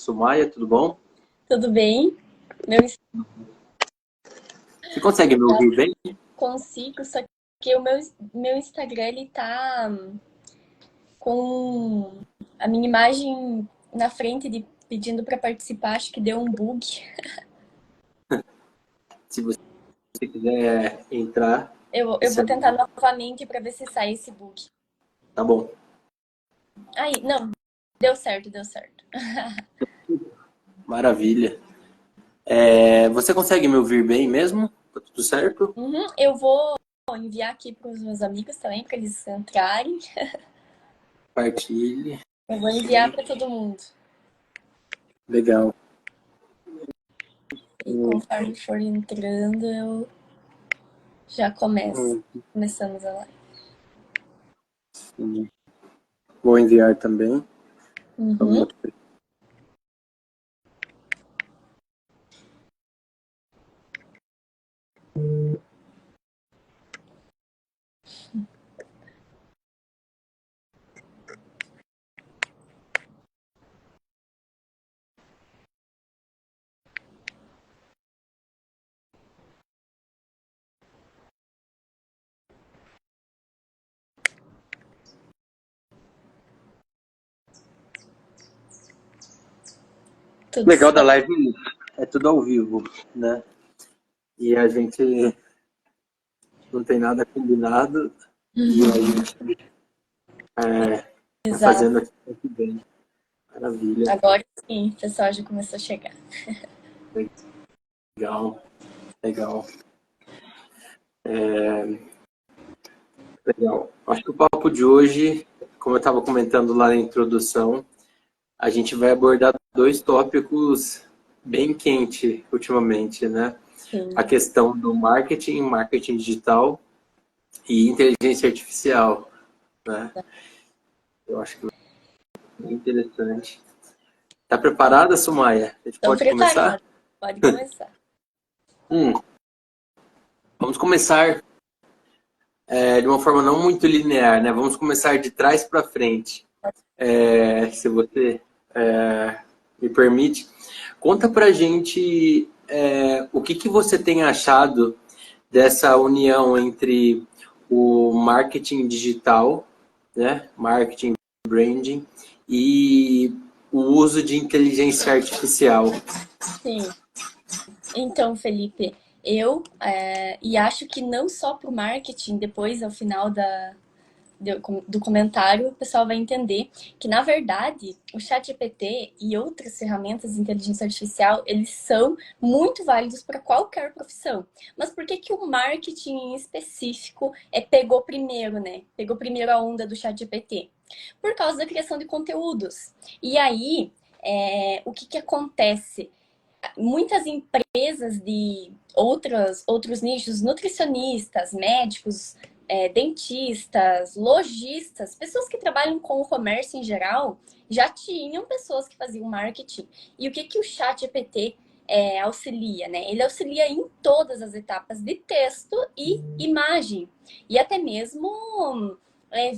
Sumaia, tudo bom? Tudo bem? Meu Você consegue me Instagram ouvir bem? consigo, só que o meu Instagram ele tá com a minha imagem na frente de pedindo para participar, acho que deu um bug. Se você quiser entrar, Eu isso vou é... tentar novamente para ver se sai esse bug. Tá bom. Aí, não, deu certo, deu certo. Maravilha. Você consegue me ouvir bem mesmo? Tá tudo certo? Uhum, eu vou enviar aqui para os meus amigos também, para eles entrarem. Partilhe. Eu vou enviar Ok. para todo mundo. Legal. E conforme for entrando, eu já começo. Hum, Começamos a live. sim. Vou enviar também. Uhum. Vamos- Tudo Legal da certo. live é tudo ao vivo, né? E a gente não tem nada combinado e a gente tá Exato. fazendo aqui muito bem. Maravilha. Agora sim, o pessoal já começou a chegar. Legal. Legal. Legal. Acho que o papo de hoje, como eu estava comentando lá na introdução, a gente vai abordar dois tópicos bem quentes ultimamente, né? A Sim. questão do marketing, marketing digital e inteligência artificial, né? Eu acho que é bem interessante. Tá preparada, Sumaya? A gente Estão pode começar? preparados. Pode começar. Hum, vamos começar de uma forma não muito linear, né? Vamos começar de trás para frente. Se você me permite, conta pra gente o que você tem achado dessa união entre o marketing digital, né, marketing branding e o uso de inteligência artificial. Sim. Então, Felipe, e acho que não só para o marketing, depois, ao final do comentário, o pessoal vai entender que, na verdade, o ChatGPT e outras ferramentas de inteligência artificial, eles são muito válidos para qualquer profissão. Mas por que que o marketing em específico pegou primeiro, né? Pegou primeiro a onda do ChatGPT? Por causa da criação de conteúdos. E aí, o que que acontece? Muitas empresas de outros nichos, nutricionistas, médicos, dentistas, lojistas, pessoas que trabalham com o comércio em geral, já tinham pessoas que faziam marketing. E o que, que o chat GPT auxilia, né? Ele auxilia em todas as etapas de texto e imagem. E até mesmo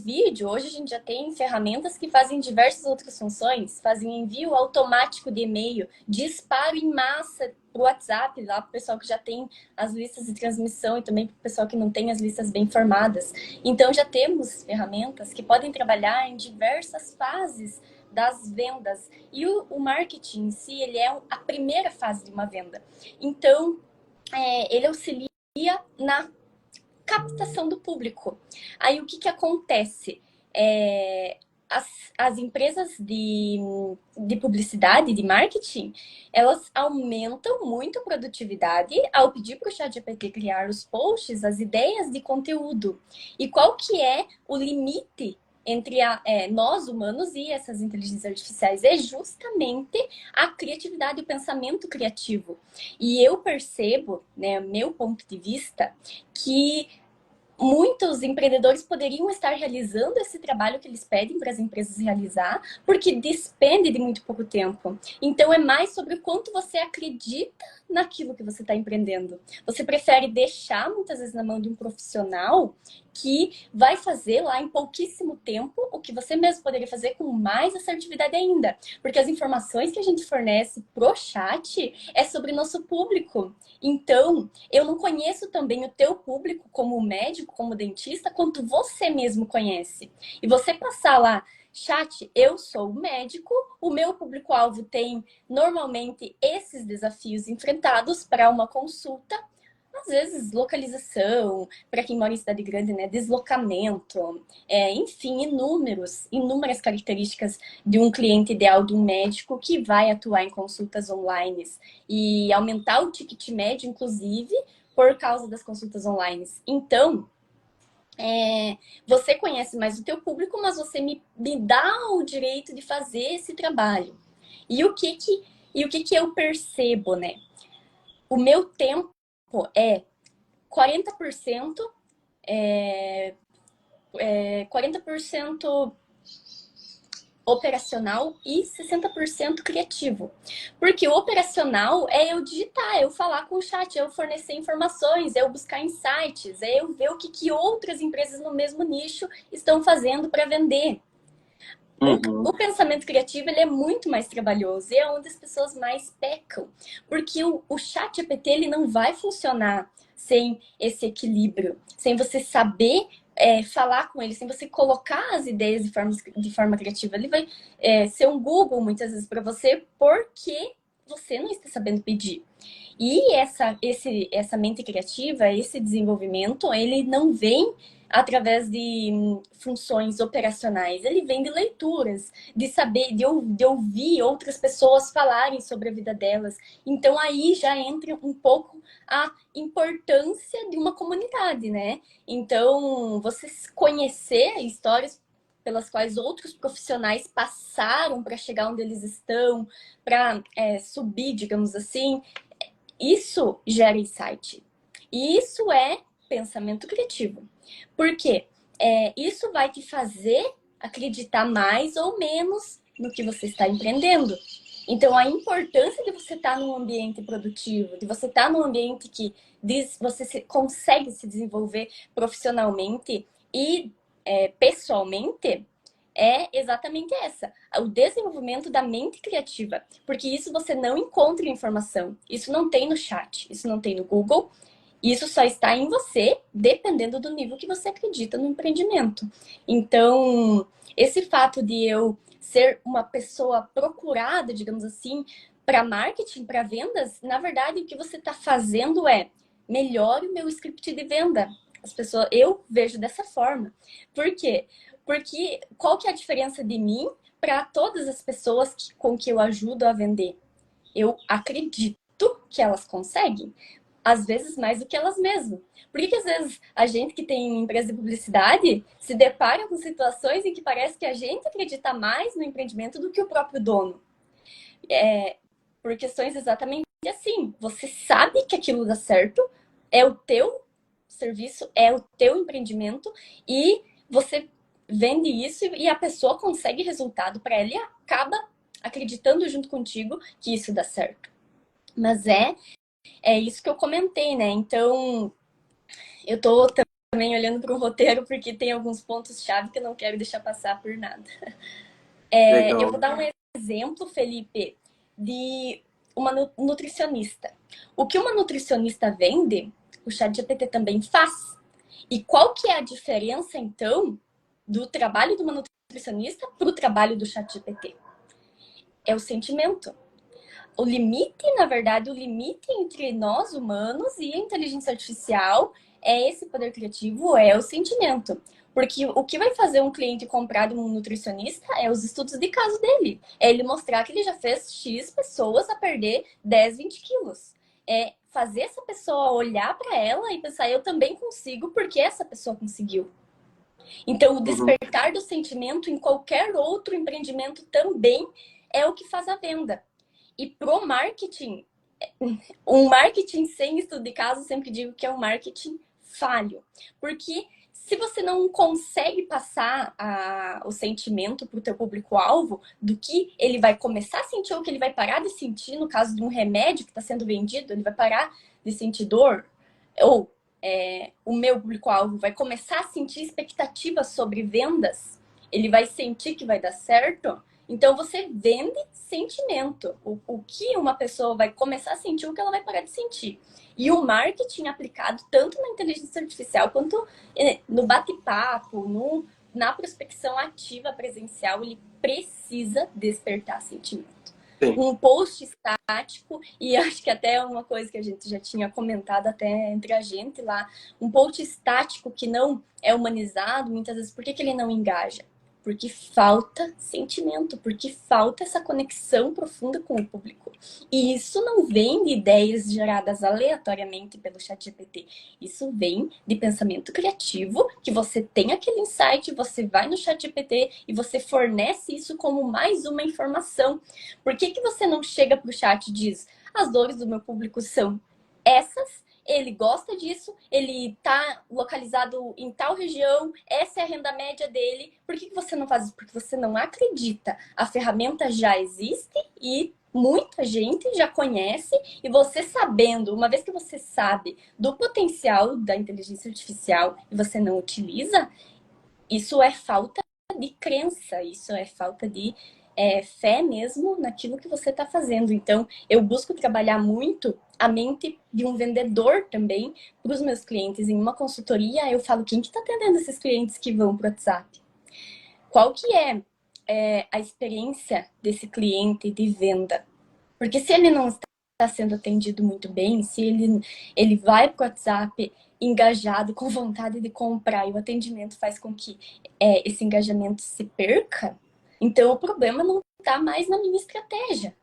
vídeo. Hoje a gente já tem ferramentas que fazem diversas outras funções, fazem envio automático de e-mail, disparo em massa para o WhatsApp, lá para o pessoal que já tem as listas de transmissão e também para o pessoal que não tem as listas bem formadas. Então já temos ferramentas que podem trabalhar em diversas fases das vendas. E o marketing em si, ele é a primeira fase de uma venda. Então, ele auxilia na captação do público. Aí o que, que acontece? As empresas de publicidade, de marketing, elas aumentam muito a produtividade ao pedir para o ChatGPT criar os posts, as ideias de conteúdo. E qual que é o limite entre nós, humanos, e essas inteligências artificiais? É justamente a criatividade, o pensamento criativo. E eu percebo, né, meu ponto de vista, que muitos empreendedores poderiam estar realizando esse trabalho que eles pedem para as empresas realizar, porque despende de muito pouco tempo. Então é mais sobre o quanto você acredita naquilo que você está empreendendo. Você prefere deixar muitas vezes na mão de um profissional que vai fazer lá em pouquíssimo tempo o que você mesmo poderia fazer com mais assertividade ainda. Porque as informações que a gente fornece pro chat é sobre nosso público. Então, eu não conheço também o teu público como médico, como dentista, quanto você mesmo conhece. E você passar lá, chat, eu sou médico, o meu público-alvo tem normalmente esses desafios enfrentados para uma consulta. Às vezes, localização, para quem mora em cidade grande, né? Deslocamento, enfim, inúmeras características de um cliente ideal de um médico que vai atuar em consultas online e aumentar o ticket médio, inclusive, por causa das consultas online. Então, você conhece mais o teu público, mas você me dá o direito de fazer esse trabalho. E o que que eu percebo, né? O meu tempo é 40%, 40% operacional e 60% criativo. Porque o operacional é eu digitar, eu falar com o chat, eu fornecer informações, eu buscar insights, é eu ver o que outras empresas no mesmo nicho estão fazendo para vender. O pensamento criativo ele é muito mais trabalhoso e é onde as pessoas mais pecam. Porque o chat GPT ele não vai funcionar sem esse equilíbrio, sem você saber falar com ele, sem você colocar as ideias de forma criativa. Ele vai ser um Google muitas vezes para você porque você não está sabendo pedir. E essa mente criativa, esse desenvolvimento, ele não vem através de funções operacionais, ele vem de leituras, de saber, de ouvir outras pessoas falarem sobre a vida delas. Então aí já entra um pouco a importância de uma comunidade, né? Então, você conhecer histórias pelas quais outros profissionais passaram para chegar onde eles estão, para subir, digamos assim, isso gera insight. E isso é pensamento criativo. Por quê? Isso vai te fazer acreditar mais ou menos no que você está empreendendo. Então, a importância de você estar num ambiente produtivo, de você estar num ambiente que você consegue se desenvolver profissionalmente e pessoalmente, é exatamente essa, o desenvolvimento da mente criativa, porque isso você não encontra em informação, isso não tem no chat, isso não tem no Google, isso só está em você, dependendo do nível que você acredita no empreendimento. Então, esse fato de eu ser uma pessoa procurada, digamos assim, para marketing, para vendas, na verdade, o que você está fazendo é melhore o meu script de venda. As pessoas, eu vejo dessa forma. Por quê? Porque qual que é a diferença de mim para todas as pessoas com que eu ajudo a vender? Eu acredito que elas conseguem, às vezes mais do que elas mesmas. Por que às vezes a gente que tem empresa de publicidade se depara com situações em que parece que a gente acredita mais no empreendimento do que o próprio dono? Por questões exatamente assim. Você sabe que aquilo dá certo, é o teu serviço, é o teu empreendimento e você vende isso e a pessoa consegue resultado para ela e acaba acreditando junto contigo que isso dá certo. Mas é isso que eu comentei, né? Então, eu tô também olhando para o roteiro porque tem alguns pontos-chave que eu não quero deixar passar por nada. Eu vou dar um exemplo, Felipe, de uma nutricionista. O que uma nutricionista vende, o ChatGPT também faz. E qual que é a diferença, então, do trabalho de uma nutricionista para o trabalho do ChatGPT? É o sentimento. O limite, na verdade, o limite entre nós humanos e a inteligência artificial é esse poder criativo, é o sentimento. Porque o que vai fazer um cliente comprar de um nutricionista é os estudos de caso dele. É ele mostrar que ele já fez X pessoas a perder 10, 20 quilos. É fazer essa pessoa olhar para ela e pensar, eu também consigo, porque essa pessoa conseguiu. Então, o despertar do sentimento em qualquer outro empreendimento também é o que faz a venda. E pro marketing, um marketing sem estudo de caso, sempre digo que é um marketing falho. Porque se você não consegue passar o sentimento para o teu público-alvo do que ele vai começar a sentir ou que ele vai parar de sentir, no caso de um remédio que está sendo vendido, ele vai parar de sentir dor, ou o meu público-alvo vai começar a sentir expectativas sobre vendas, ele vai sentir que vai dar certo, então você vende sentimento. O que uma pessoa vai começar a sentir, o que ela vai parar de sentir. E o marketing aplicado tanto na inteligência artificial quanto no bate-papo, na prospecção ativa presencial, ele precisa despertar sentimento. Sim. Um post estático, e acho que até é uma coisa que a gente já tinha comentado até entre a gente lá, um post estático que não é humanizado, muitas vezes, por que ele não engaja? Porque falta sentimento, porque falta essa conexão profunda com o público. E isso não vem de ideias geradas aleatoriamente pelo ChatGPT. Isso vem de pensamento criativo, que você tem aquele insight, você vai no ChatGPT e você fornece isso como mais uma informação. Por que você não chega para o chat e diz: as dores do meu público são essas, ele gosta disso, ele está localizado em tal região, essa é a renda média dele. Por que você não faz isso? Porque você não acredita. A ferramenta já existe e muita gente já conhece, e você sabendo, uma vez que você sabe do potencial da inteligência artificial e você não utiliza, isso é falta de crença, isso é falta de fé mesmo naquilo que você está fazendo. Então, eu busco trabalhar muito a mente de um vendedor também para os meus clientes. Em uma consultoria, eu falo: quem que está atendendo esses clientes que vão para o WhatsApp? Qual que é a experiência desse cliente de venda? Porque se ele não está sendo atendido muito bem, se ele vai para o WhatsApp engajado, com vontade de comprar, e o atendimento faz com que esse engajamento se perca, então o problema não está mais na minha estratégia.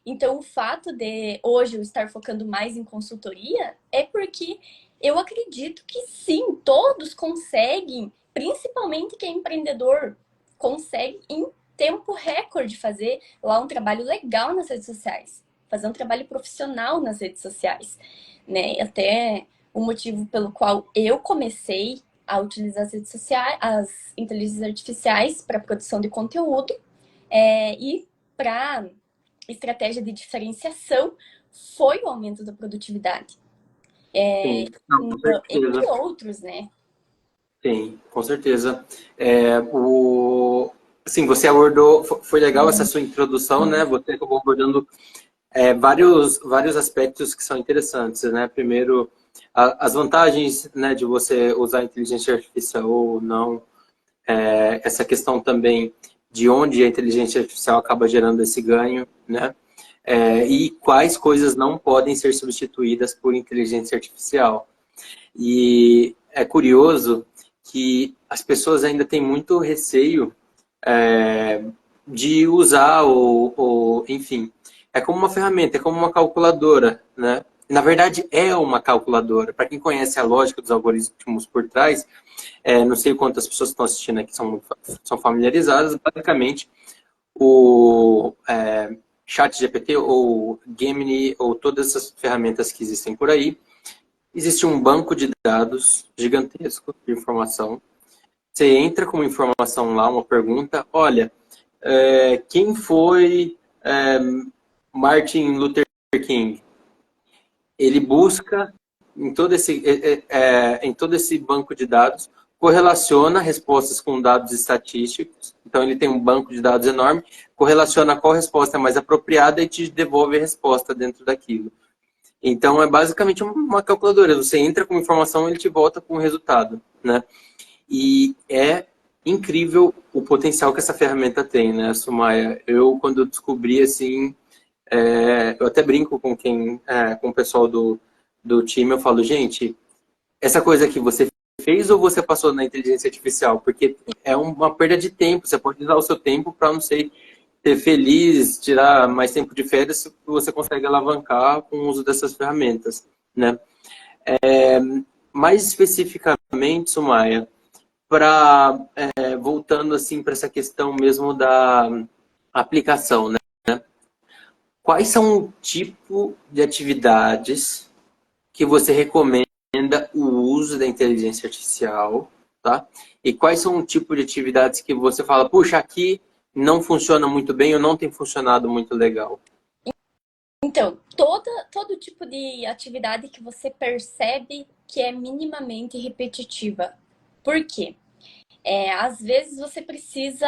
Então o fato de hoje eu estar focando mais em consultoria é porque eu acredito que sim, todos conseguem, principalmente quem é empreendedor, consegue em tempo recorde fazer lá um trabalho legal nas redes sociais, fazer um trabalho profissional nas redes sociais, né? Até o motivo pelo qual eu comecei a utilizar as redes sociais, as inteligências artificiais para produção de conteúdo e para estratégia de diferenciação foi o aumento da produtividade. Sim. Não, com Entre certeza. outros, né? Sim, com certeza. Assim, você abordou, foi legal essa sua introdução, né? Você acabou abordando vários aspectos que são interessantes, né? Primeiro, as vantagens, né, de você usar a inteligência artificial ou não, essa questão também de onde a inteligência artificial acaba gerando esse ganho, né? E quais coisas não podem ser substituídas por inteligência artificial. E é curioso que as pessoas ainda têm muito receio de usar enfim, é como uma ferramenta, é como uma calculadora, né? Na verdade, é uma calculadora. Para quem conhece a lógica dos algoritmos por trás, não sei quantas pessoas que estão assistindo aqui são familiarizadas. Basicamente, o ChatGPT ou Gemini ou todas essas ferramentas que existem por aí, existe um banco de dados gigantesco de informação. Você entra com uma informação lá, uma pergunta: olha, quem foi Martin Luther King? Ele busca em todo esse banco de dados, correlaciona respostas com dados estatísticos. Então, ele tem um banco de dados enorme, correlaciona qual resposta é mais apropriada e te devolve a resposta dentro daquilo. Então, é basicamente uma calculadora. Você entra com informação e ele te volta com o resultado, né? E é incrível o potencial que essa ferramenta tem, né, Sumaya? Eu, quando descobri, assim, eu até brinco com o pessoal do time, eu falo: gente, essa coisa que você fez ou você passou na inteligência artificial? Porque é uma perda de tempo. Você pode usar o seu tempo para, não sei, ser feliz, tirar mais tempo de férias, se você consegue alavancar com o uso dessas ferramentas, né? Mais especificamente, Sumaya, voltando assim para essa questão mesmo da aplicação, né? Quais são o tipo de atividades que você recomenda o uso da inteligência artificial, tá? E quais são o tipo de atividades que você fala: puxa, aqui não funciona muito bem ou não tem funcionado muito legal? Então, todo tipo de atividade que você percebe que é minimamente repetitiva. Por quê? Às vezes você precisa...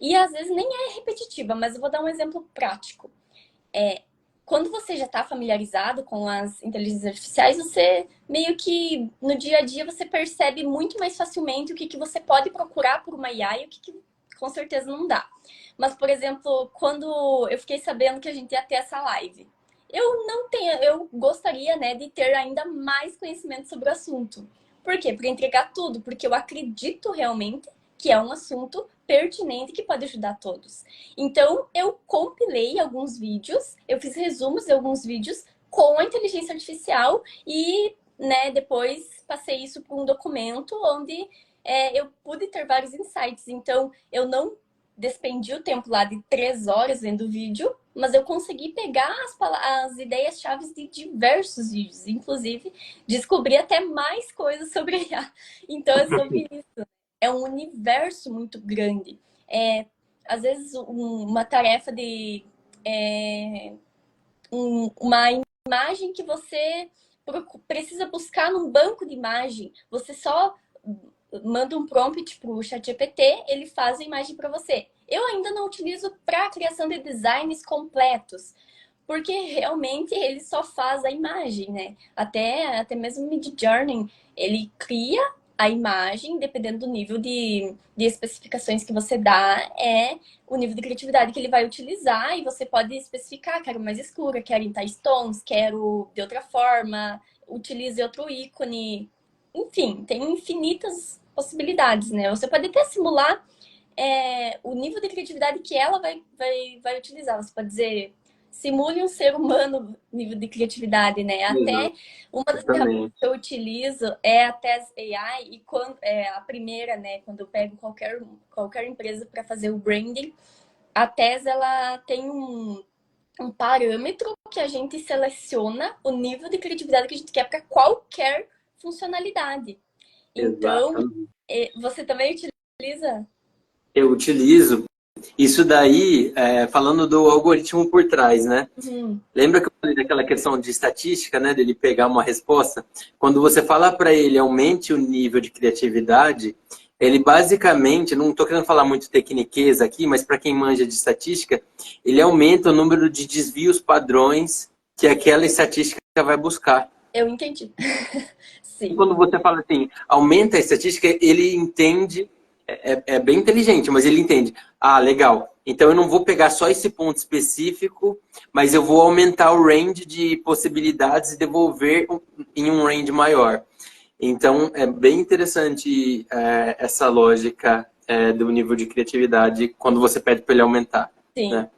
E às vezes nem é repetitiva, mas eu vou dar um exemplo prático. Quando você já está familiarizado com as inteligências artificiais, você meio que no dia a dia você percebe muito mais facilmente o que você pode procurar por uma IA e o que com certeza não dá. Mas, por exemplo, quando eu fiquei sabendo que a gente ia ter essa live, eu gostaria, né, de ter ainda mais conhecimento sobre o assunto. Por quê? Para entregar tudo, porque eu acredito realmente que é um assunto pertinente que pode ajudar todos. Então, eu compilei alguns vídeos, eu fiz resumos de alguns vídeos com a inteligência artificial e, né, depois passei isso para um documento onde eu pude ter vários insights. Então, eu não despendi o tempo lá de 3 horas vendo o vídeo, mas eu consegui pegar as ideias-chave de diversos vídeos. Inclusive, descobri até mais coisas sobre IA. Então, é sobre isso. É um universo muito grande. Às vezes, uma tarefa de... uma imagem que você precisa buscar num banco de imagem. Você só manda um prompt para o ChatGPT, ele faz a imagem para você. Eu ainda não utilizo para a criação de designs completos, porque realmente ele só faz a imagem, né? Até mesmo o Midjourney, ele cria a imagem, dependendo do nível de especificações que você dá, é o nível de criatividade que ele vai utilizar, e você pode especificar, quero mais escura, quero em tais tons, quero de outra forma, utilize outro ícone. Enfim, tem infinitas possibilidades, né? Você pode até simular o nível de criatividade que ela vai utilizar. Você pode dizer, simule um ser humano nível de criatividade, né? Até uma das ferramentas Exatamente. que eu utilizo é a Tez AI, e quando, a primeira, né? Quando eu pego qualquer empresa para fazer o branding, a Tez, ela tem um parâmetro que a gente seleciona o nível de criatividade que a gente quer para qualquer funcionalidade. Então, Exatamente. você também utiliza? Eu utilizo isso daí, falando do algoritmo por trás, né? Uhum. Lembra que eu falei daquela questão de estatística, né? Dele pegar uma resposta? Quando você fala para ele aumente o nível de criatividade, ele basicamente, não estou querendo falar muito tecniquez aqui, mas para quem manja de estatística, ele aumenta o número de desvios padrões que aquela estatística vai buscar. Eu entendi. E Sim. quando você fala assim, aumenta a estatística, ele entende, é bem inteligente, mas ele entende. Ah, legal. Então eu não vou pegar só esse ponto específico, mas eu vou aumentar o range de possibilidades e devolver em um range maior. Então é bem interessante essa lógica do nível de criatividade quando você pede para ele aumentar, Sim. né?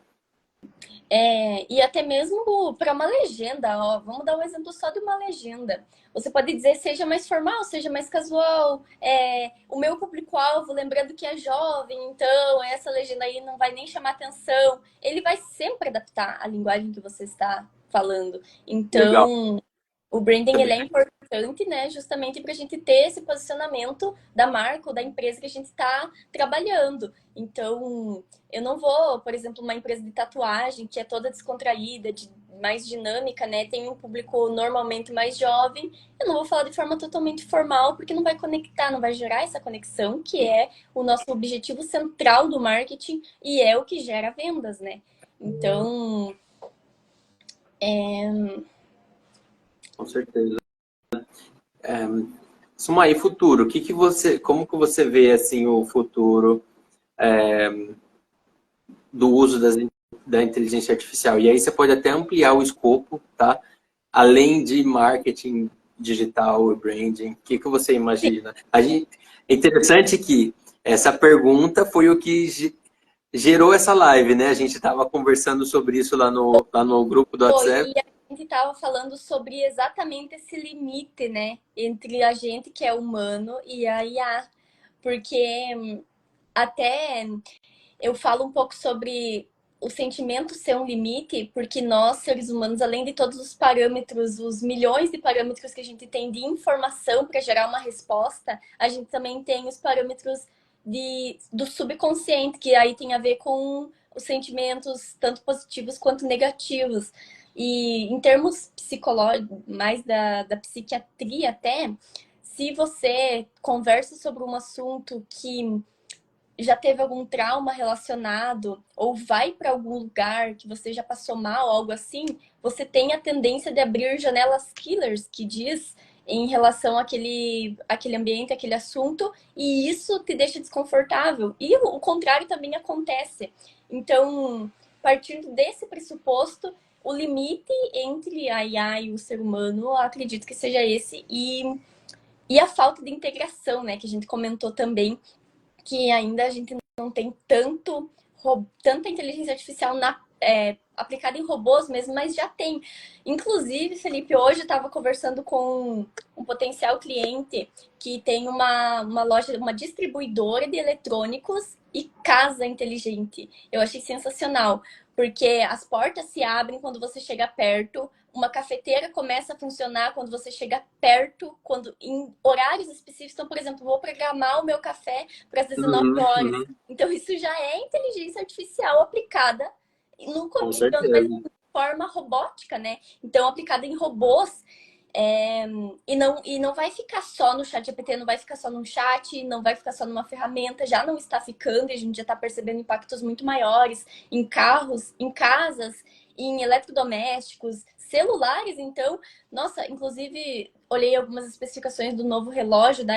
E até mesmo para uma legenda, ó, vamos dar um exemplo só de uma legenda. Você pode dizer seja mais formal, seja mais casual. O meu público-alvo, lembrando que é jovem, então essa legenda aí não vai nem chamar atenção. Ele vai sempre adaptar a linguagem que você está falando. Legal. Então, o branding ele é importante, né? Justamente para a gente ter esse posicionamento da marca ou da empresa que a gente está trabalhando. Então, eu não vou, por exemplo, uma empresa de tatuagem que é toda descontraída, mais dinâmica, né? Tem um público normalmente mais jovem. Eu não vou falar de forma totalmente formal, porque não vai conectar, não vai gerar essa conexão, que é o nosso objetivo central do marketing e é o que gera vendas, né? Então, Com certeza. Sumaí, futuro. Como que você vê assim o futuro do uso da inteligência artificial? E aí você pode até ampliar o escopo, tá? Além de marketing digital e branding, o que você imagina? É interessante que essa pergunta foi o que gerou essa live, né? A gente estava conversando sobre isso lá no grupo do foi, WhatsApp. e a gente estava falando sobre exatamente esse limite, né, entre a gente que é humano e a IA, porque até eu falo um pouco sobre o sentimento ser um limite, porque nós, seres humanos, além de todos os parâmetros, os milhões de parâmetros que a gente tem de informação para gerar uma resposta, a gente também tem os parâmetros do subconsciente, que aí tem a ver com os sentimentos tanto positivos quanto negativos. E em termos psicológicos, mais da psiquiatria até, se você conversa sobre um assunto que já teve algum trauma relacionado ou vai para algum lugar que você já passou mal, algo assim, você tem a tendência de abrir janelas killers, que diz em relação àquele ambiente, àquele assunto, e isso te deixa desconfortável. E o contrário também acontece. Então, partindo desse pressuposto, o limite entre a IA e o ser humano, eu acredito que seja esse, e a falta de integração, né, que a gente comentou também, que ainda a gente não tem tanta inteligência artificial aplicada em robôs mesmo, mas já tem. Inclusive, Felipe, hoje eu estava conversando com um potencial cliente que tem uma loja, uma distribuidora de eletrônicos e casa inteligente. Eu achei sensacional, porque as portas se abrem quando você chega perto, uma cafeteira começa a funcionar quando você chega perto, quando em horários específicos. Então, por exemplo, vou programar o meu café para as 19 Uhum, horas. uhum, Então, isso já é inteligência artificial aplicada no com cotidiano, mas certeza. de forma robótica, né? Então, aplicada em robôs. E não vai ficar só no chat GPT, não vai ficar só num chat, não vai ficar só numa ferramenta, já não está ficando, e a gente já está percebendo impactos muito maiores em carros, em casas, em eletrodomésticos, celulares. Então, nossa, inclusive olhei algumas especificações do novo relógio da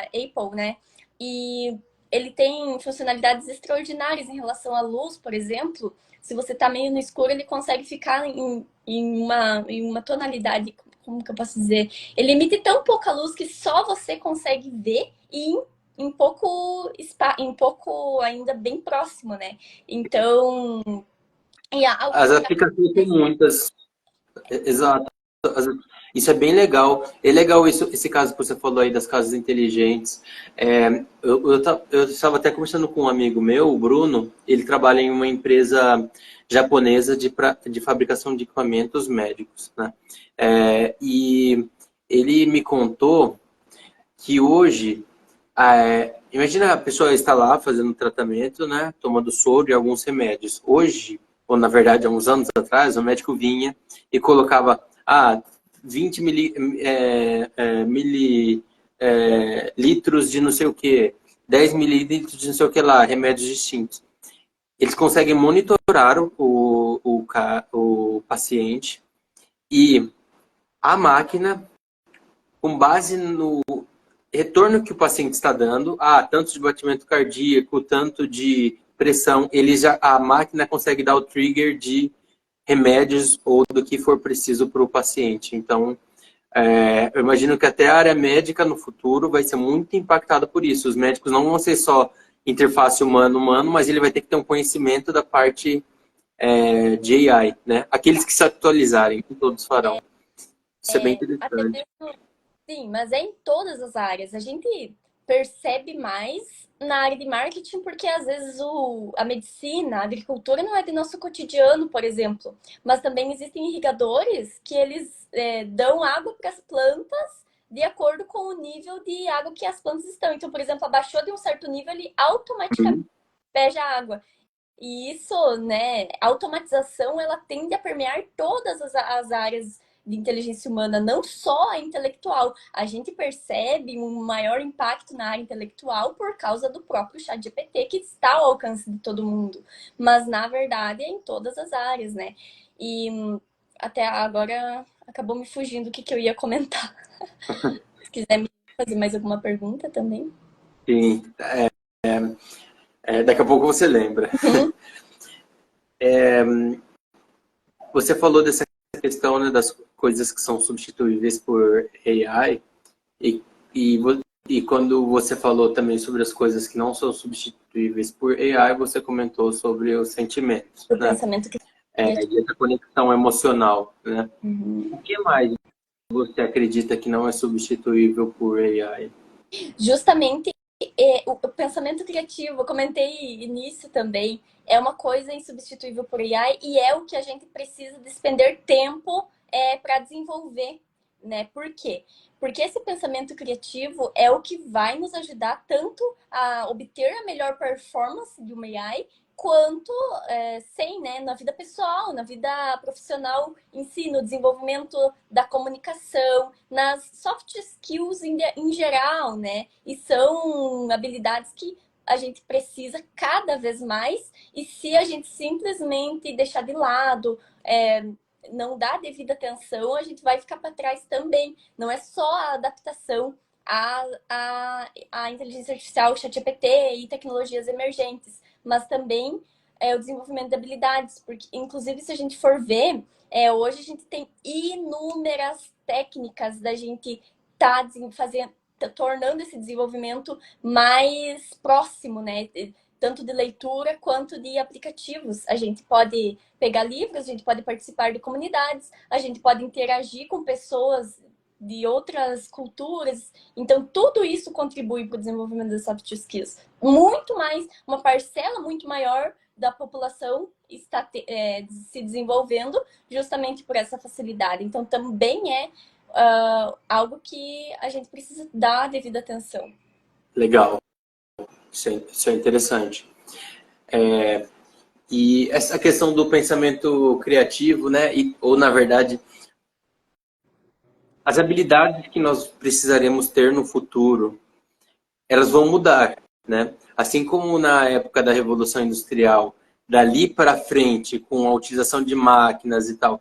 Apple, né? E ele tem funcionalidades extraordinárias em relação à luz, por exemplo. Se você tá meio no escuro, ele consegue ficar em uma tonalidade, como que eu posso dizer? Ele emite tão pouca luz que só você consegue ver e em pouco ainda bem próximo, né? Então, o As aplicações são muitas. Exato. Isso é bem legal. É legal isso, esse caso que você falou aí das casas inteligentes. Eu estava até conversando com um amigo meu, o Bruno. Ele trabalha em uma empresa japonesa de fabricação de equipamentos médicos, né? E ele me contou que hoje, imagina a pessoa está lá fazendo tratamento, né? Tomando soro e alguns remédios. Hoje, ou na verdade há uns anos atrás, o médico vinha e colocava 20 litros de não sei o que, 10 mililitros de não sei o que lá, remédios distintos. Eles conseguem monitorar o paciente e a máquina, com base no retorno que o paciente está dando, tanto de batimento cardíaco, tanto de pressão, a máquina consegue dar o trigger de remédios ou do que for preciso para o paciente. Então, eu imagino que até a área médica no futuro vai ser muito impactada por isso. Os médicos não vão ser só interface humano-humano, mas ele vai ter que ter um conhecimento da parte de AI, né? Aqueles que se atualizarem, todos farão. Isso é bem até interessante. mesmo, sim, mas é em todas as áreas. A gente percebe mais na área de marketing porque às vezes a medicina, a agricultura não é de nosso cotidiano, por exemplo. Mas também existem irrigadores que eles dão água para as plantas de acordo com o nível de água que as plantas estão. Então, por exemplo, abaixou de um certo nível, ele automaticamente Uhum. despeja água. E isso, né, a automatização, ela tende a permear todas as áreas de inteligência humana, não só a intelectual. A gente percebe um maior impacto na área intelectual por causa do próprio ChatGPT, que está ao alcance de todo mundo. Mas, na verdade, é em todas as áreas, né? E até agora acabou me fugindo o que eu ia comentar. Se quiser me fazer mais alguma pergunta também. Sim. Daqui a pouco você lembra. Uhum. Você falou dessa questão, né, das coisas que são substituíveis por AI e, e, e quando você falou também sobre as coisas que não são substituíveis por AI, você comentou sobre os sentimentos, O né? pensamento E essa conexão emocional, né? criativo. O que mais você acredita que não é substituível por AI? Justamente o pensamento criativo, eu comentei nisso também, é uma coisa insubstituível por AI e é o que a gente precisa despender tempo para desenvolver, né? Por quê? Porque esse pensamento criativo é o que vai nos ajudar tanto a obter a melhor performance de uma AI, quanto sem, né, na vida pessoal, na vida profissional em si, no desenvolvimento da comunicação, nas soft skills em geral, né? E são habilidades que a gente precisa cada vez mais, e se a gente simplesmente deixar de lado, não dar devida atenção, a gente vai ficar para trás também. Não é só a adaptação à inteligência artificial, o ChatGPT e tecnologias emergentes, mas também o desenvolvimento de habilidades, porque, inclusive, se a gente for ver, hoje a gente tem inúmeras técnicas da gente fazendo, tornando esse desenvolvimento mais próximo, né? Tanto de leitura quanto de aplicativos. A gente pode pegar livros, a gente pode participar de comunidades, a gente pode interagir com pessoas de outras culturas. Então, tudo isso contribui para o desenvolvimento das soft skills. Muito mais, uma parcela muito maior da população está se desenvolvendo justamente por essa facilidade. Então, também é algo que a gente precisa dar devida atenção. Legal. Isso é interessante. E essa questão do pensamento criativo, né? Ou, na verdade, as habilidades que nós precisaremos ter no futuro, elas vão mudar, né? Assim como na época da Revolução Industrial, dali para frente, com a utilização de máquinas e tal,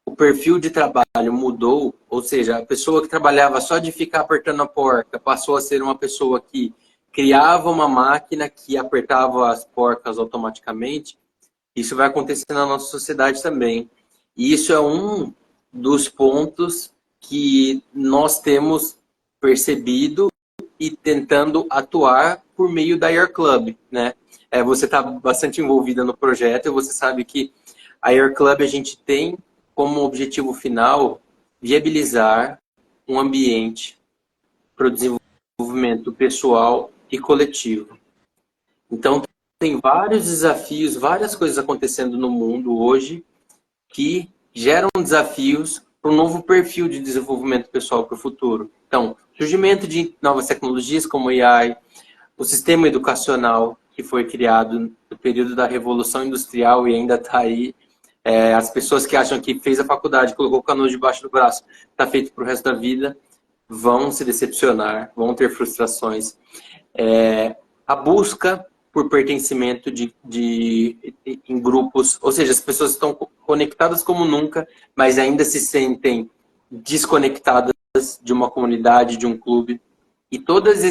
o perfil de trabalho mudou, ou seja, a pessoa que trabalhava só de ficar apertando a porca passou a ser uma pessoa que criava uma máquina que apertava as porcas automaticamente. Isso vai acontecer na nossa sociedade também. E isso é um dos pontos que nós temos percebido e tentando atuar por meio da Air Club, né? Você está bastante envolvida no projeto e você sabe que a Air Club a gente tem como objetivo final viabilizar um ambiente para o desenvolvimento pessoal e coletivo. Então, tem vários desafios, várias coisas acontecendo no mundo hoje que geram desafios para um novo perfil de desenvolvimento pessoal para o futuro. Então, surgimento de novas tecnologias como AI, o sistema educacional que foi criado no período da Revolução Industrial e ainda está aí. As pessoas que acham que fez a faculdade, colocou o canudo debaixo do braço, está feito para o resto da vida, vão se decepcionar, vão ter frustrações. A busca por pertencimento em grupos, ou seja, as pessoas estão conectadas como nunca, mas ainda se sentem desconectadas de uma comunidade, de um clube. E todas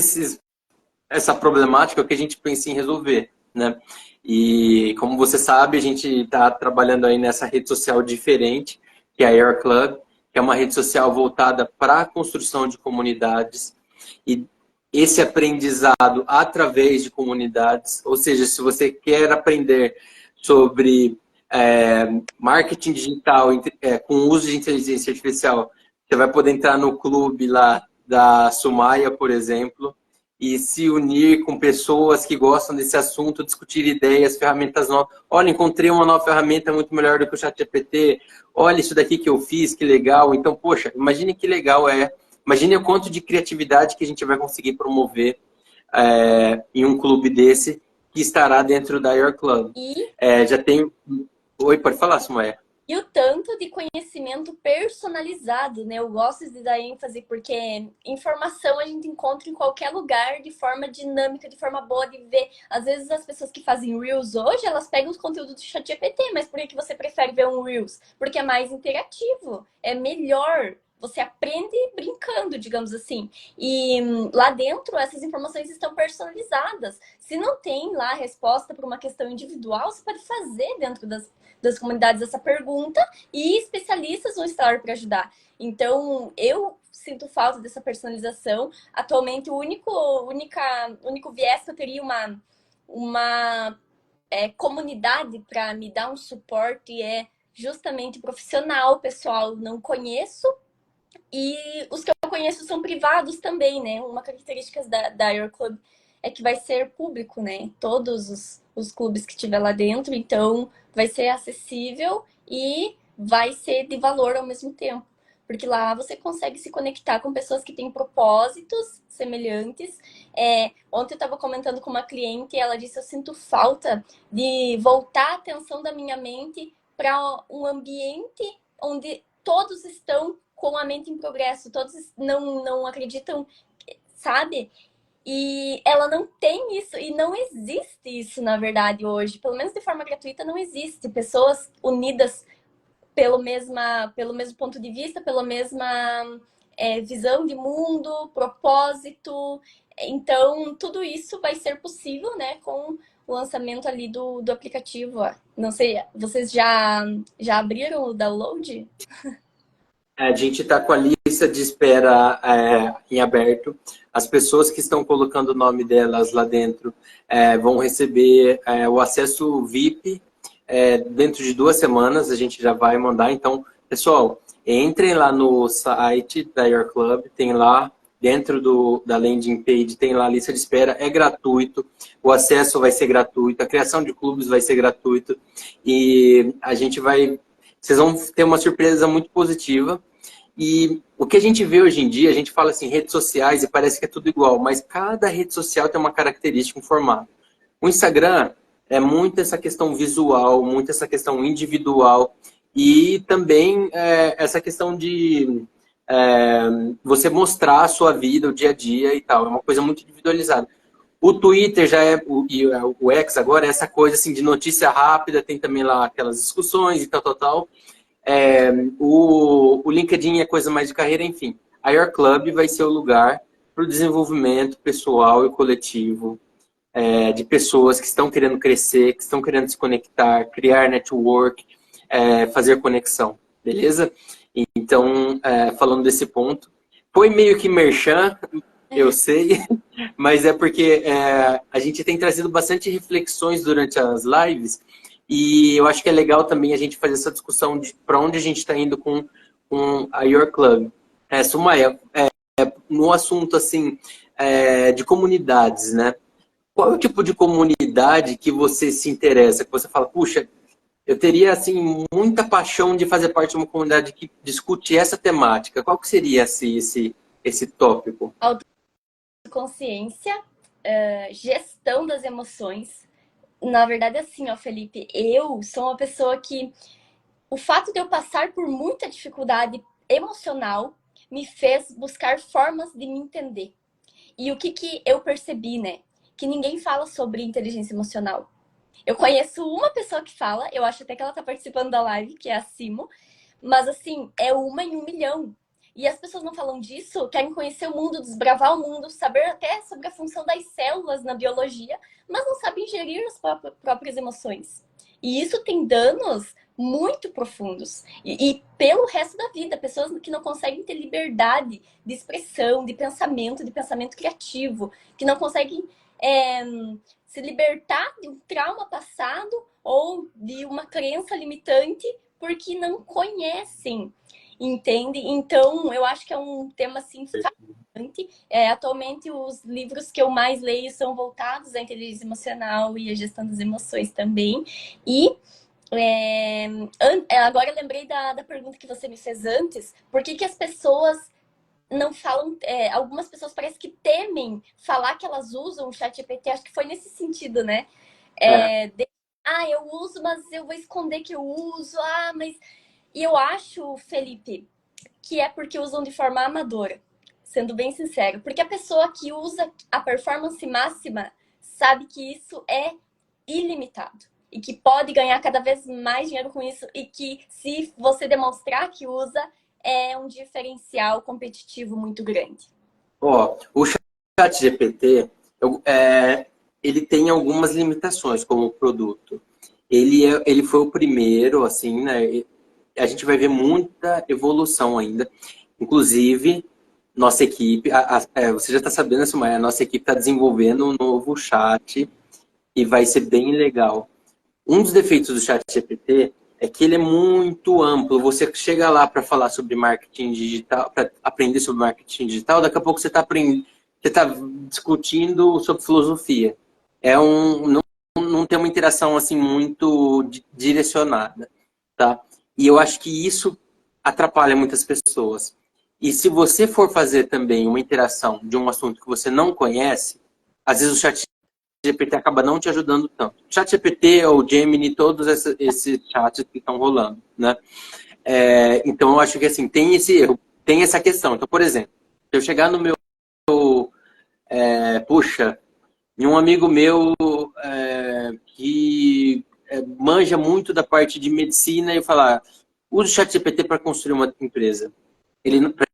essa problemática é o que a gente pensa em resolver, né? E como você sabe, a gente está trabalhando aí nessa rede social diferente, que é a Air Club, que é uma rede social voltada para a construção de comunidades. E esse aprendizado através de comunidades, ou seja, se você quer aprender sobre marketing digital com o uso de inteligência artificial, você vai poder entrar no clube lá da Sumaya, por exemplo, e se unir com pessoas que gostam desse assunto, discutir ideias, ferramentas novas. Olha, encontrei uma nova ferramenta muito melhor do que o ChatGPT. Olha isso daqui que eu fiz, que legal. Então, poxa, imagine que legal é. Imagine o quanto de criatividade que a gente vai conseguir promover em um clube desse que estará dentro da Your Club. Já tem... Oi, pode falar, Sumaya. E o tanto de conhecimento personalizado, né? Eu gosto de dar ênfase porque informação a gente encontra em qualquer lugar de forma dinâmica, de forma boa de ver. Às vezes as pessoas que fazem Reels hoje, elas pegam os conteúdos do ChatGPT, mas por que você prefere ver um Reels? Porque é mais interativo, é melhor. Você aprende brincando, digamos assim. E lá dentro, essas informações estão personalizadas. Se não tem lá a resposta para uma questão individual, você pode fazer dentro das comunidades essa pergunta e especialistas vão estar para ajudar. Então, eu sinto falta dessa personalização. Atualmente, o único viés que eu teria uma comunidade para me dar um suporte é justamente profissional, pessoal, não conheço. E os que eu conheço são privados também, né? Uma característica da Your Club é que vai ser público, né? Todos os clubes que tiver lá dentro, então vai ser acessível e vai ser de valor ao mesmo tempo. porque lá você consegue se conectar com pessoas que têm propósitos semelhantes. Ontem eu estava comentando com uma cliente e ela disse: eu sinto falta de voltar a atenção da minha mente para um ambiente onde todos estão com a mente em progresso, todos não acreditam, sabe? E ela não tem isso, e não existe isso, na verdade, hoje. Pelo menos de forma gratuita, não existe. Pessoas unidas pelo mesmo ponto de vista, pela mesma visão de mundo, propósito. Então, tudo isso vai ser possível, né, com o lançamento ali do aplicativo. Não sei, vocês já abriram o download? A gente está com a lista de espera em aberto. As pessoas que estão colocando o nome delas lá dentro vão receber o acesso VIP dentro de 2 semanas. A gente já vai mandar. Então, pessoal, entrem lá no site da Your Club. Tem lá, dentro da landing page, tem lá a lista de espera. É gratuito. O acesso vai ser gratuito. A criação de clubes vai ser gratuito. E a gente vai... Vocês vão ter uma surpresa muito positiva. E o que a gente vê hoje em dia, a gente fala assim, redes sociais e parece que é tudo igual, mas cada rede social tem uma característica, um formato. O Instagram é muito essa questão visual, muito essa questão individual e também essa questão de você mostrar a sua vida, o dia a dia e tal. É uma coisa muito individualizada. O Twitter já o X agora é essa coisa assim de notícia rápida, tem também lá aquelas discussões e tal, tal, tal. O LinkedIn é coisa mais de carreira, enfim. A Your Club vai ser o lugar para o desenvolvimento pessoal e coletivo de pessoas que estão querendo crescer, que estão querendo se conectar, criar network, fazer conexão, beleza? Então, falando desse ponto, foi meio que merchan, eu sei, mas é porque a gente tem trazido bastante reflexões durante as lives e eu acho que é legal também a gente fazer essa discussão de para onde a gente está indo com a Your Club. Sumaia, no assunto assim de comunidades, né? Qual é o tipo de comunidade que você se interessa, que você fala, puxa, eu teria assim muita paixão de fazer parte de uma comunidade que discute essa temática? Qual que seria esse tópico? Autoconsciência, gestão das emoções. Na verdade, assim, ó, Felipe, eu sou uma pessoa que o fato de eu passar por muita dificuldade emocional me fez buscar formas de me entender. E o que eu percebi, né? Que ninguém fala sobre inteligência emocional. Eu conheço uma pessoa que fala, eu acho até que ela tá participando da live, que é a Simo, mas assim, é uma em 1 milhão. E as pessoas não falam disso, querem conhecer o mundo, desbravar o mundo, saber até sobre a função das células na biologia, mas não sabem gerir as próprias emoções. E isso tem danos muito profundos. E pelo resto da vida, pessoas que não conseguem ter liberdade de expressão, de pensamento criativo, que não conseguem se libertar de um trauma passado ou de uma crença limitante porque não conhecem, entende? Então, eu acho que é um tema, assim, fascinante. Atualmente, os livros que eu mais leio são voltados à inteligência emocional e à gestão das emoções também. E agora eu lembrei da pergunta que você me fez antes. Por que as pessoas não falam... algumas pessoas parecem que temem falar que elas usam o ChatGPT. Acho que foi nesse sentido, né? Eu uso, mas eu vou esconder que eu uso. Mas... E eu acho, Felipe, que é porque usam de forma amadora, sendo bem sincero. Porque a pessoa que usa a performance máxima sabe que isso é ilimitado. E que pode ganhar cada vez mais dinheiro com isso. E que se você demonstrar que usa, é um diferencial competitivo muito grande. O ChatGPT, ele tem algumas limitações como produto. Ele foi o primeiro, assim, né? A gente vai ver muita evolução ainda. Inclusive, nossa equipe, você já está sabendo, Sumaya, a nossa equipe está desenvolvendo um novo chat e vai ser bem legal. Um dos defeitos do ChatGPT é que ele é muito amplo. Você chega lá para falar sobre marketing digital, para aprender sobre marketing digital, daqui a pouco você está discutindo sobre filosofia. Não tem uma interação assim muito direcionada, tá? E eu acho que isso atrapalha muitas pessoas. E se você for fazer também uma interação de um assunto que você não conhece, às vezes o chat GPT acaba não te ajudando tanto. O chat GPT ou o Gemini, todos esses chats que estão rolando, né? Então, eu acho que assim, tem esse erro, tem essa questão. Então, por exemplo, se eu chegar no meu... puxa, e um amigo meu que manja muito da parte de medicina e eu falar, use o chat GPT para construir uma empresa. Ele para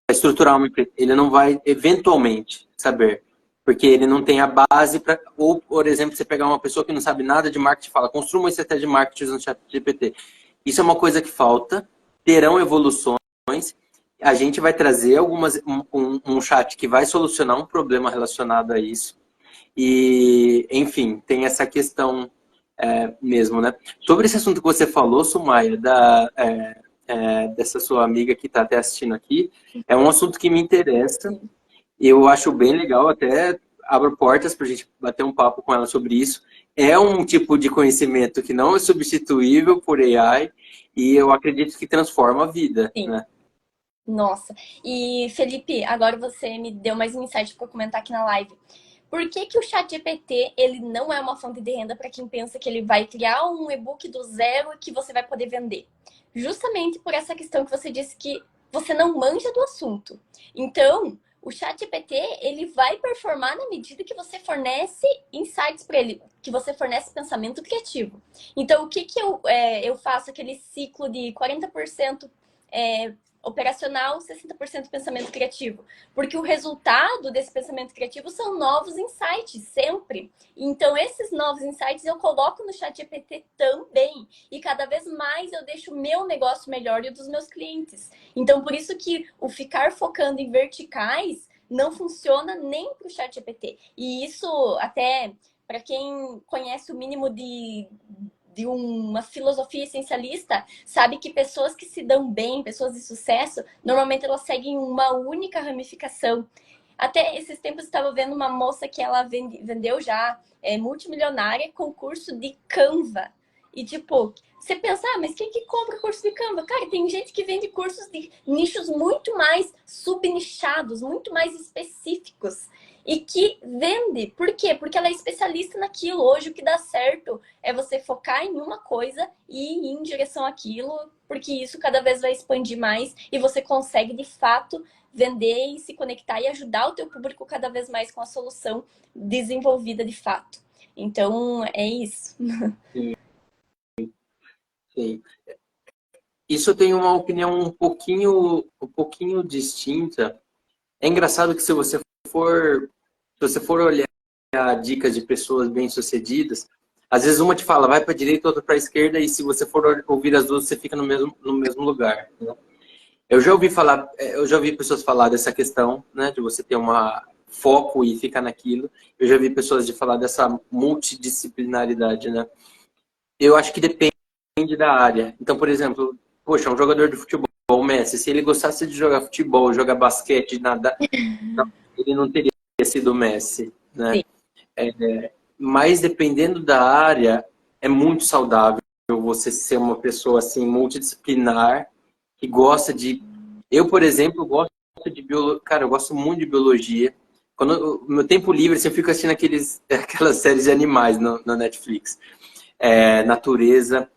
estruturar uma empresa, ele não vai eventualmente saber, porque ele não tem a base para... Ou, por exemplo, você pegar uma pessoa que não sabe nada de marketing e fala, construa uma estratégia de marketing usando o chat GPT. Isso é uma coisa que falta, terão evoluções, a gente vai trazer um chat que vai solucionar um problema relacionado a isso. E, enfim, tem essa questão mesmo, né? Sobre esse assunto que você falou, Sumaia, dessa sua amiga que está até assistindo aqui, é um assunto que me interessa e eu acho bem legal, até abro portas para a gente bater um papo com ela sobre isso. É um tipo de conhecimento que não é substituível por AI e eu acredito que transforma a vida, Sim. né? Nossa. E, Felipe, agora você me deu mais um insight para comentar aqui na live. Por que que o ChatGPT, ele não é uma fonte de renda para quem pensa que ele vai criar um e-book do zero e que você vai poder vender? Justamente por essa questão que você disse que você não manja do assunto. Então, o ChatGPT, ele vai performar na medida que você fornece insights para ele, que você fornece pensamento criativo. Então, o que que eu faço aquele ciclo de 40% operacional, 60% pensamento criativo. Porque o resultado desse pensamento criativo são novos insights, sempre. Então, esses novos insights eu coloco no ChatGPT também. E cada vez mais eu deixo o meu negócio melhor e o dos meus clientes. Então, por isso que o ficar focando em verticais não funciona nem para o ChatGPT. E isso até, para quem conhece o mínimo de uma filosofia essencialista, sabe que pessoas que se dão bem, pessoas de sucesso, normalmente elas seguem uma única ramificação. Até esses tempos eu estava vendo uma moça que ela vendeu já, multimilionária, com curso de Canva. E tipo, você pensa, mas quem que compra curso de Canva? Cara, tem gente que vende cursos de nichos muito mais subnichados, muito mais específicos. E que vende. Por quê? Porque ela é especialista naquilo. Hoje o que dá certo é você focar em uma coisa e ir em direção àquilo, porque isso cada vez vai expandir mais e você consegue, de fato, vender e se conectar e ajudar o teu público cada vez mais com a solução desenvolvida de fato. Então, é isso. Sim, sim. Isso eu tenho uma opinião um pouquinho distinta. É engraçado que se você for olhar dicas de pessoas bem-sucedidas, às vezes uma te fala, vai para a direita, outra para a esquerda, e se você for ouvir as duas, você fica no mesmo lugar, né? Eu já ouvi pessoas falar dessa questão, né, de você ter uma foco e ficar naquilo. Eu já vi pessoas de falar dessa multidisciplinaridade, né? Eu acho que depende da área. Então, por exemplo, poxa, um jogador de futebol, o Messi, se ele gostasse de jogar futebol, jogar basquete, nada, ele não teria sido o Messi, né? Sim. Mas dependendo da área, é muito saudável você ser uma pessoa assim multidisciplinar que gosta de... Eu, por exemplo, gosto de biologia. Cara, eu gosto muito de biologia. No meu tempo livre, assim, eu fico assistindo aquelas séries de animais no Netflix. Natureza.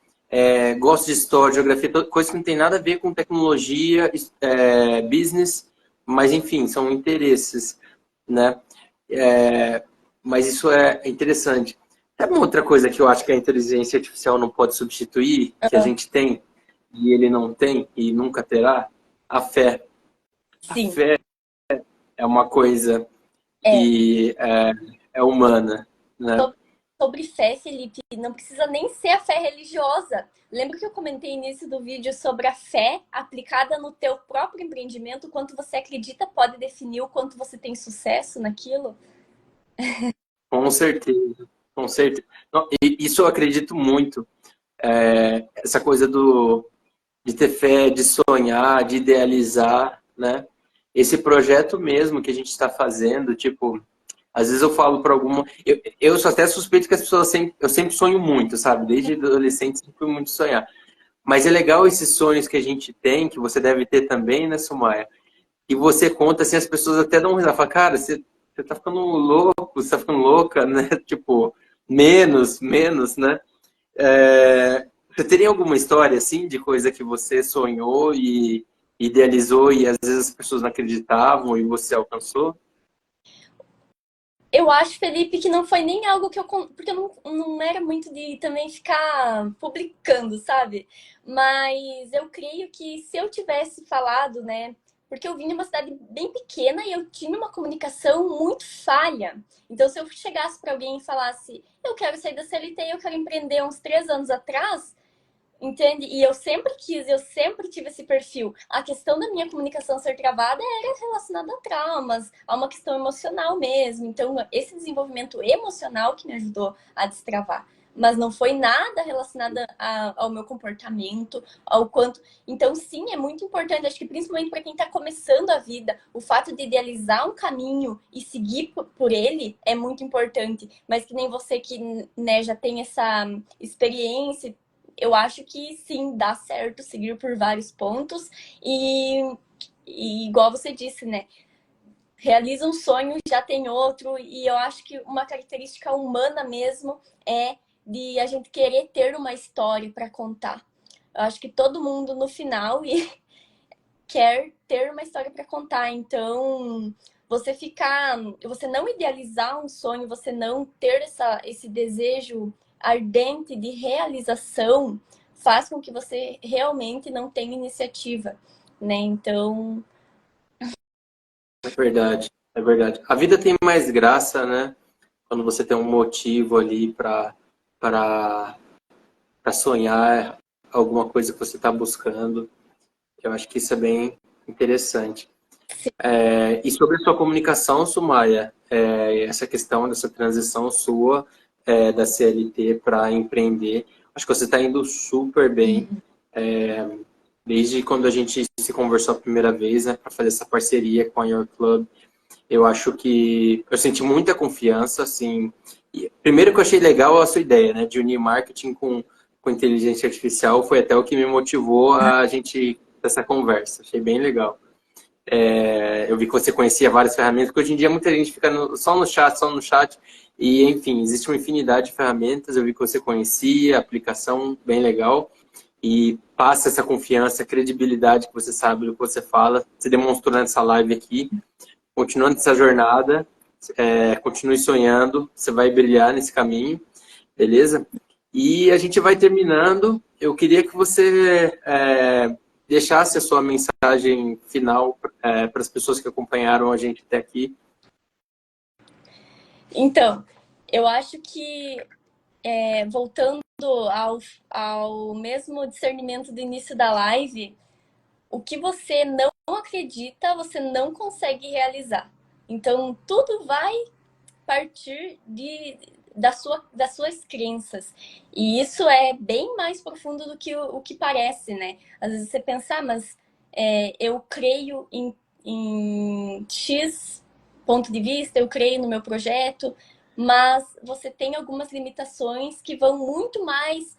Gosto de história, geografia, coisa que não tem nada a ver com tecnologia, business, mas enfim, são interesses, né? Mas isso é interessante. Sabe uma outra coisa que eu acho que a inteligência artificial não pode substituir, que a gente tem, e ele não tem, e nunca terá? A fé. Sim. A fé é uma coisa que é humana, né? Sobre fé, Felipe, não precisa nem ser a fé religiosa. Lembra que eu comentei início do vídeo sobre a fé aplicada no teu próprio empreendimento? O quanto você acredita pode definir o quanto você tem sucesso naquilo? Com certeza, com certeza. Não, isso eu acredito muito. Essa coisa de ter fé, de sonhar, de idealizar, né? Esse projeto mesmo que a gente está fazendo, tipo, às vezes eu falo para alguma... Eu sou até suspeito que as pessoas eu sempre sonho muito, sabe? Desde adolescente sempre fui muito sonhar. Mas é legal esses sonhos que a gente tem, que você deve ter também, né, Sumaya? E você conta assim, as pessoas até dão risada, falam, cara, você tá ficando louco, você tá ficando louca, né? Tipo, menos, né? Você teria alguma história assim de coisa que você sonhou e idealizou e às vezes as pessoas não acreditavam e você alcançou? Eu acho, Felipe, que não foi nem algo que eu. Porque eu não era muito de também ficar publicando, sabe? Mas eu creio que se eu tivesse falado, né? Porque eu vim de uma cidade bem pequena e eu tinha uma comunicação muito falha. Então, se eu chegasse para alguém e falasse, eu quero sair da CLT e eu quero empreender uns 3 anos atrás, entende? E eu sempre quis, eu sempre tive esse perfil. A questão da minha comunicação ser travada era relacionada a traumas, a uma questão emocional mesmo. Então, esse desenvolvimento emocional que me ajudou a destravar. Mas não foi nada relacionado ao meu comportamento, ao quanto. Então, sim, é muito importante. Acho que principalmente para quem está começando a vida, o fato de idealizar um caminho e seguir por ele é muito importante. Mas que nem você que, né, já tem essa experiência, eu acho que sim, dá certo seguir por vários pontos e igual você disse, né? Realiza um sonho, já tem outro, e eu acho que uma característica humana mesmo é de a gente querer ter uma história para contar. Eu acho que todo mundo no final quer ter uma história para contar, então você não idealizar um sonho, você não ter esse desejo ardente de realização, faz com que você realmente não tenha iniciativa, né? Então, É verdade, é verdade. A vida tem mais graça, né? Quando você tem um motivo ali para sonhar alguma coisa que você está buscando. Eu acho que isso é bem interessante. E sobre a sua comunicação, Sumaya, essa questão dessa transição sua da CLT para empreender, acho que você está indo super bem. Desde quando a gente se conversou a primeira vez, né, para fazer essa parceria com a Your Club, eu acho que eu senti muita confiança, assim. Primeiro que eu achei legal a sua ideia, né, de unir marketing com inteligência artificial, foi até o que me motivou a gente essa conversa. Achei bem legal. Eu vi que você conhecia várias ferramentas, porque hoje em dia muita gente fica só no chat, e enfim, existe uma infinidade de ferramentas. Eu vi que você conhecia, aplicação bem legal, e passa essa confiança, credibilidade que você sabe do que você fala. Você demonstrou nessa live aqui. Continuando essa jornada, continue sonhando, você vai brilhar nesse caminho, beleza? E a gente vai terminando. Eu queria que você deixasse a sua mensagem final para as pessoas que acompanharam a gente até aqui. então, eu acho que voltando ao mesmo discernimento do início da live, o que você não acredita, você não consegue realizar. Então, tudo vai partir das suas crenças. E isso é bem mais profundo do que o que parece, né? Às vezes você pensa, mas eu creio em X ponto de vista, eu creio no meu projeto, mas você tem algumas limitações que vão muito mais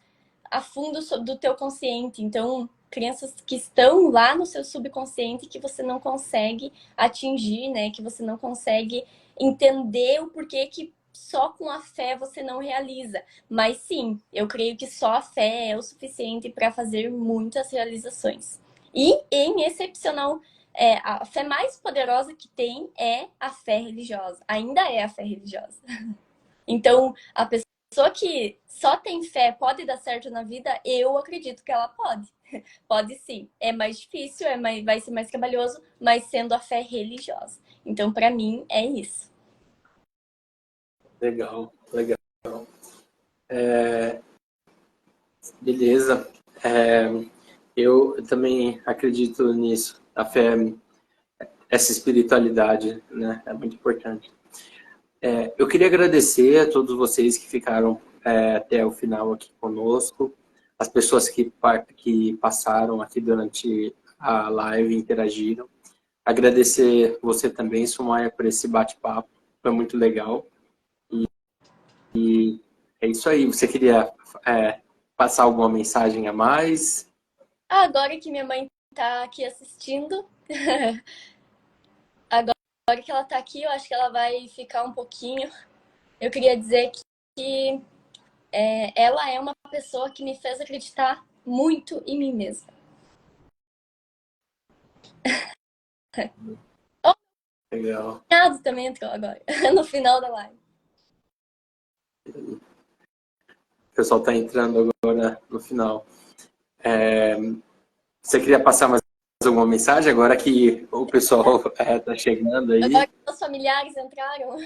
a fundo do teu consciente. Então, crenças que estão lá no seu subconsciente que você não consegue atingir, né? Que você não consegue entender o porquê que só com a fé você não realiza. Mas sim, eu creio que só a fé é o suficiente para fazer muitas realizações. E em excepcional, a fé mais poderosa que tem é a fé religiosa. Ainda é a fé religiosa. Então, a pessoa que só tem fé pode dar certo na vida, eu acredito que ela pode. Pode sim. É mais difícil, vai ser mais trabalhoso, mas sendo a fé religiosa. Então, para mim, é isso. Legal, legal. Beleza. Eu também acredito nisso. A fé, essa espiritualidade, né, é muito importante. Eu queria agradecer a todos vocês que ficaram até o final aqui conosco, as pessoas que passaram aqui durante a live e interagiram. Agradecer você também, Sumaya, por esse bate-papo, foi muito legal. E é isso aí. Você queria passar alguma mensagem a mais? Agora que minha mãe tá aqui assistindo, agora que ela tá aqui, eu acho que ela vai ficar um pouquinho. Eu queria dizer que ela é uma pessoa que me fez acreditar muito em mim mesma. O Legal. cunhado também entrou agora, no final da live. O pessoal está entrando agora no final. Você queria passar mais alguma mensagem agora que o pessoal está chegando aí? Agora que os familiares entraram.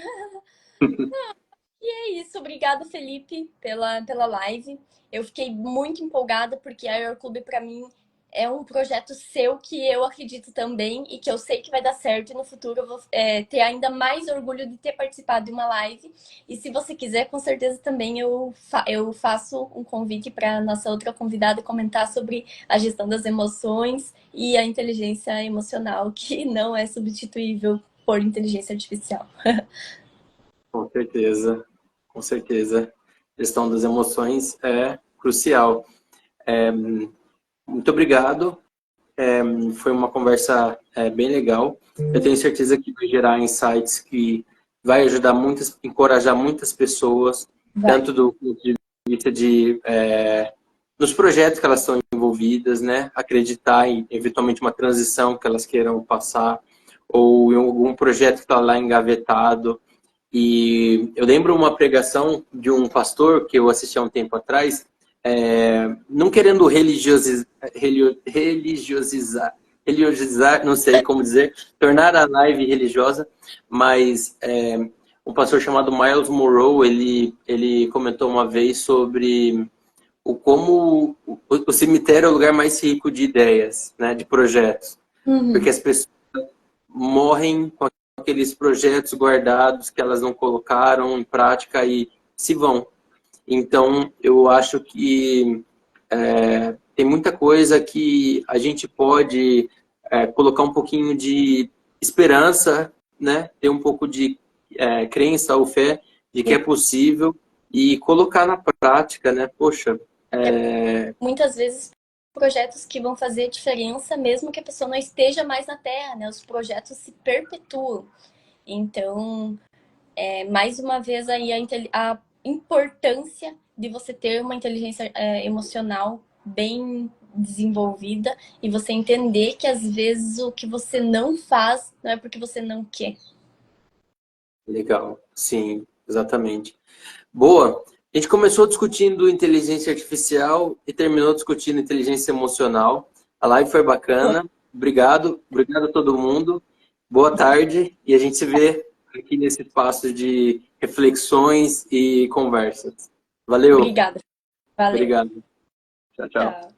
E é isso, obrigada, Felipe, pela live. Eu fiquei muito empolgada porque a Euroclube, para mim, é um projeto seu que eu acredito também e que eu sei que vai dar certo. E no futuro eu vou ter ainda mais orgulho de ter participado de uma live. E se você quiser, com certeza também eu faço um convite para nossa outra convidada comentar sobre a gestão das emoções e a inteligência emocional, que não é substituível por inteligência artificial. Com certeza, com certeza. Gestão das emoções é crucial. Muito obrigado. Foi uma conversa bem legal. Eu tenho certeza que vai gerar insights que vai ajudar muitas, encorajar muitas pessoas, Vai. tanto do ponto de vista de nos projetos que elas estão envolvidas, né? Acreditar em eventualmente uma transição que elas queiram passar, ou em algum projeto que está lá engavetado. E eu lembro uma pregação de um pastor que eu assisti há um tempo atrás, não querendo religiosizar, não sei como dizer, tornar a live religiosa, mas um pastor chamado Miles Monroe, ele comentou uma vez sobre como o cemitério é o lugar mais rico de ideias, né, de projetos, Uhum. porque as pessoas morrem com aqueles projetos guardados que elas não colocaram em prática e se vão. Então, eu acho que tem muita coisa que a gente pode colocar um pouquinho de esperança, né? Ter um pouco de crença ou fé de que é possível e colocar na prática, né? Poxa, Muitas vezes projetos que vão fazer diferença mesmo que a pessoa não esteja mais na Terra, né? Os projetos se perpetuam. Então, mais uma vez aí a importância de você ter uma inteligência emocional bem desenvolvida e você entender que às vezes o que você não faz não é porque você não quer. legal. Sim, exatamente. Boa. A gente começou discutindo inteligência artificial e terminou discutindo inteligência emocional. A live foi bacana. Obrigado. Obrigado a todo mundo. Boa tarde. E a gente se vê aqui nesse espaço de reflexões e conversas. Valeu. Obrigada. Valeu. Obrigado. Tchau, tchau. Tchau.